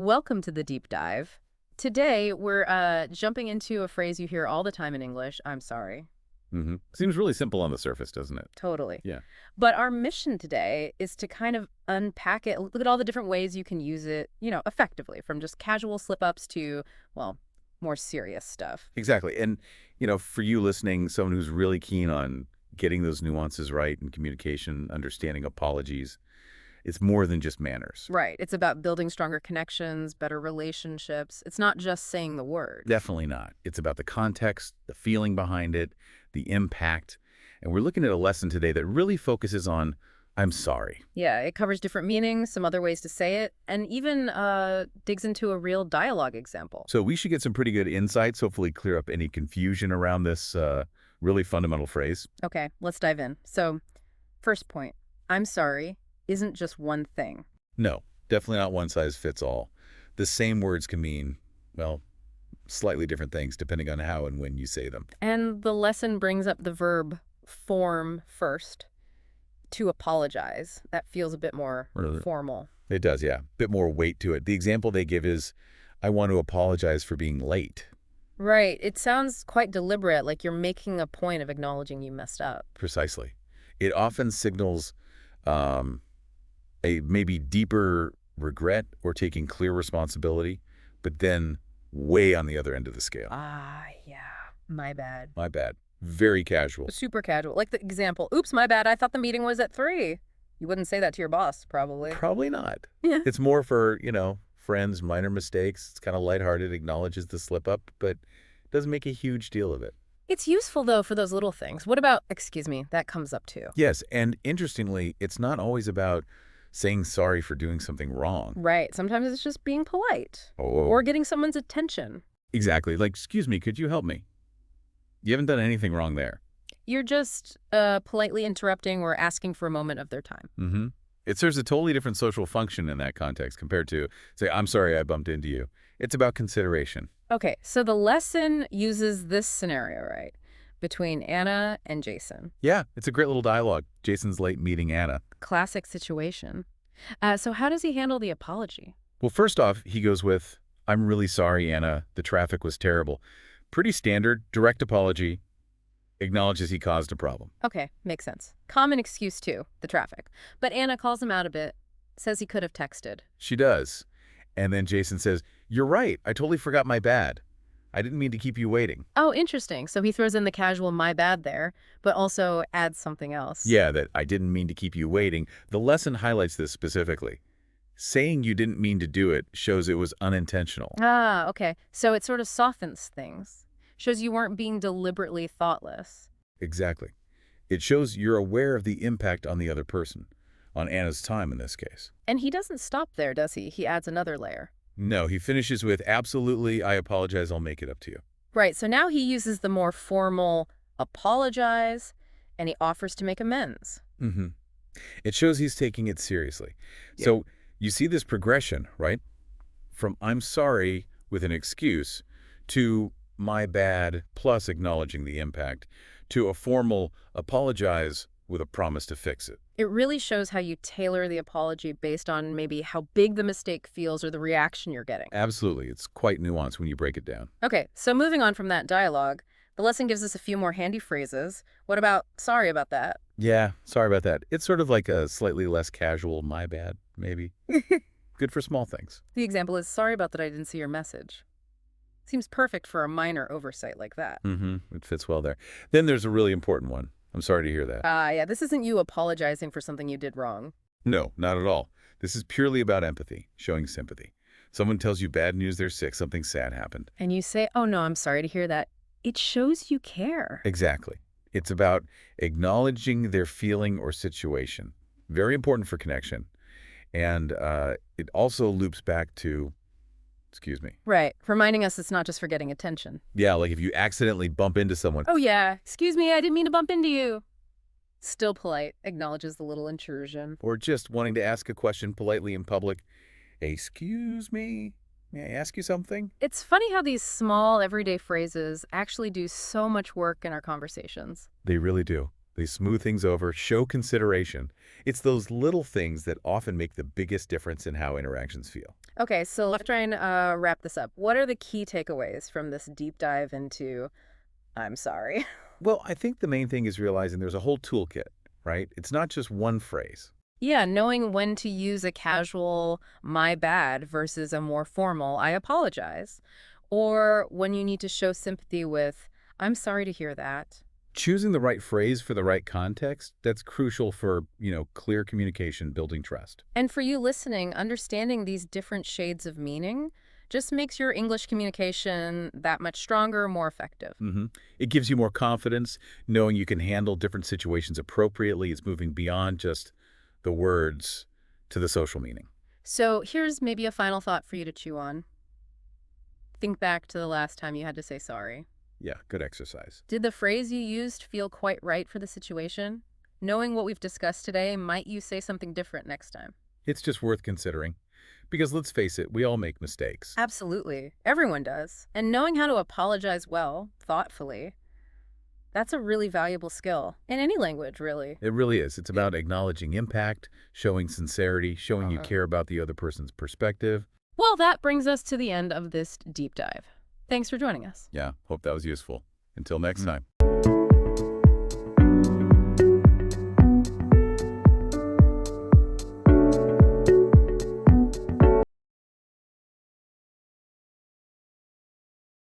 Welcome to the deep dive. Today, we're jumping into a phrase you hear all the time in English. I'm sorry. Seems really simple on the surface, doesn't it? Totally. Yeah. But our mission today is to kind of unpack it, look at all the different ways you can use it, effectively, from just casual slip-ups to, well, more serious stuff. Exactly. And, for you listening, someone who's really keen on getting those nuances right in communication, understanding apologies, it's more than just manners. Right. It's about building stronger connections, better relationships. It's not just saying the word. Definitely not. It's about the context, the feeling behind it, the impact. And we're looking at a lesson today that really focuses on, I'm sorry. Yeah, it covers different meanings, some other ways to say it, and even digs into a real dialogue example. So we should get some pretty good insights, hopefully clear up any confusion around this really fundamental phrase. Okay, let's dive in. So, first point, I'm sorry, isn't just one thing. No, definitely not one size fits all. The same words can mean, well, slightly different things depending on how and when you say them. And the lesson brings up the verb form first, to apologize. That feels a bit more Really? formal. It does, yeah. Bit more weight to it. The example they give is, I want to apologize for being late. Right, it sounds quite deliberate, like you're making a point of acknowledging you messed up. Precisely. It often signals um, a maybe deeper regret or taking clear responsibility, but then way on the other end of the scale. Ah, yeah, my bad. My bad. Very casual. Super casual. Like the example, oops, my bad, I thought the meeting was at 3. You wouldn't say that to your boss, probably. Probably not. Yeah. It's more for, friends, minor mistakes. It's kind of lighthearted, acknowledges the slip up, but doesn't make a huge deal of it. It's useful, though, for those little things. What about, excuse me, that comes up too. Yes, and interestingly, it's not always about saying sorry for doing something wrong. Right. Sometimes it's just being polite Oh, or getting someone's attention. exactly. Like, excuse me, could you help me? You haven't done anything wrong there. You're just politely interrupting or asking for a moment of their time. It serves a totally different social function in that context compared to, say, I'm sorry I bumped into you. It's about consideration. Okay, so the lesson uses this scenario, right, between Anna and Jason. Yeah, it's a great little dialogue. Jason's late meeting Anna. Classic situation. So how does he handle the apology? Well, first off, he goes with, I'm really sorry, Anna. The traffic was terrible. Pretty standard, direct apology, acknowledges he caused a problem. Okay, makes sense. Common excuse, too, the traffic. But Anna calls him out a bit, says he could have texted. She does. And then Jason says, you're right. I totally forgot my bad. I didn't mean to keep you waiting. Oh, interesting. So he throws in the casual my bad there, but also adds something else. Yeah, that I didn't mean to keep you waiting. The lesson highlights this specifically. Saying you didn't mean to do it shows it was unintentional. Ah, okay. So it sort of softens things. Shows you weren't being deliberately thoughtless. Exactly. It shows you're aware of the impact on the other person, on Anna's time in this case. And he doesn't stop there, does he? He adds another layer. No, he finishes with, absolutely, I apologize, I'll make it up to you. Right, so now he uses the more formal apologize, and he offers to make amends. It shows he's taking it seriously. Yeah. So you see this progression, right? From I'm sorry with an excuse to my bad plus acknowledging the impact to a formal apologize with a promise to fix it. It really shows how you tailor the apology based on maybe how big the mistake feels or the reaction you're getting. Absolutely. It's quite nuanced when you break it down. Okay, so moving on from that dialogue, the lesson gives us a few more handy phrases. What about sorry about that? Yeah, sorry about that. It's sort of like a slightly less casual my bad, maybe. Good for small things. The example is sorry about that I didn't see your message. Seems perfect for a minor oversight like that. It fits well there. Then there's a really important one. I'm sorry to hear that. Yeah, this isn't you apologizing for something you did wrong. No, not at all. This is purely about empathy, showing sympathy. Someone tells you bad news, they're sick, something sad happened. And you say, oh no, I'm sorry to hear that. It shows you care. Exactly. It's about acknowledging their feeling or situation. Very important for connection. And it also loops back to, excuse me. Right, reminding us it's not just for getting attention. Yeah, like if you accidentally bump into someone. Oh yeah, excuse me, I didn't mean to bump into you. Still polite, acknowledges the little intrusion. Or just wanting to ask a question politely in public. Excuse me, may I ask you something? It's funny how these small, everyday phrases actually do so much work in our conversations. They really do. They smooth things over, show consideration. It's those little things that often make the biggest difference in how interactions feel. Okay, so let's try and wrap this up. What are the key takeaways from this deep dive into I'm sorry? Well, I think the main thing is realizing there's a whole toolkit, right? It's not just one phrase. Yeah, knowing when to use a casual my bad versus a more formal I apologize. Or when you need to show sympathy with I'm sorry to hear that. Choosing the right phrase for the right context, that's crucial for, clear communication, building trust. And for you listening, understanding these different shades of meaning just makes your English communication that much stronger, more effective. It gives you more confidence, knowing you can handle different situations appropriately. It's moving beyond just the words to the social meaning. So here's maybe a final thought for you to chew on. Think back to the last time you had to say sorry. Yeah, good exercise. Did the phrase you used feel quite right for the situation? Knowing what we've discussed today, might you say something different next time? It's just worth considering. Because let's face it, we all make mistakes. Absolutely. Everyone does. And knowing how to apologize well, thoughtfully, that's a really valuable skill in any language, really. It really is. It's about acknowledging impact, showing sincerity, showing you Uh-huh. care about the other person's perspective. Well, that brings us to the end of this deep dive. Thanks for joining us. Yeah, hope that was useful. Until next time.